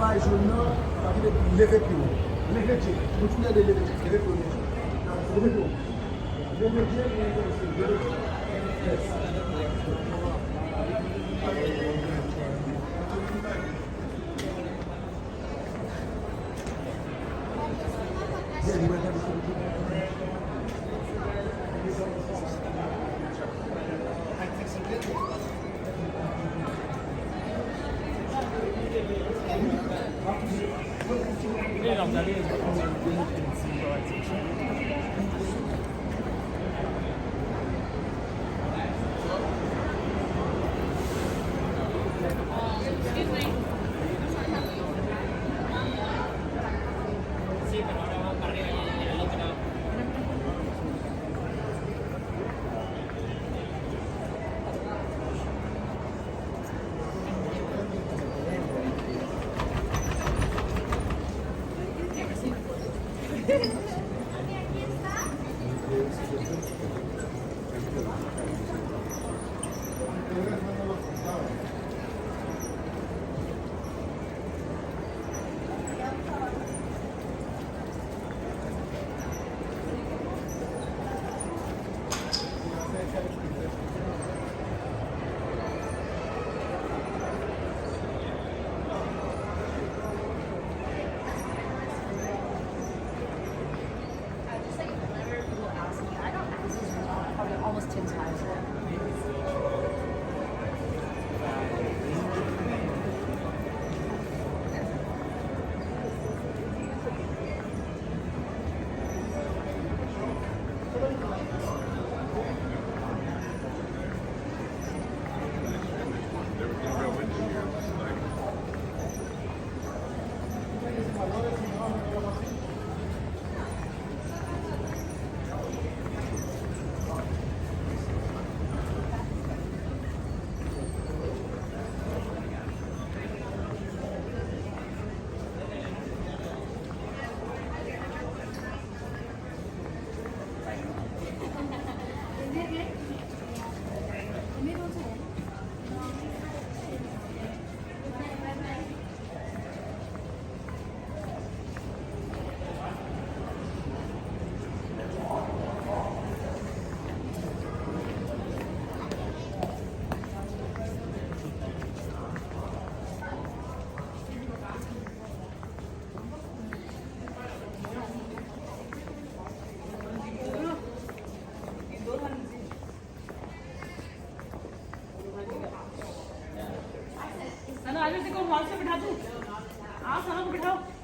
travail jeune, parce que lever plus. Lever Dieu. Nous tous les deux lever Dieu. Lever plus. Lever plus. Lever Dieu. Lever Dieu. Almost 10 times. आगे से को wall से बिठा दूं। आप सारा को बिठाओ।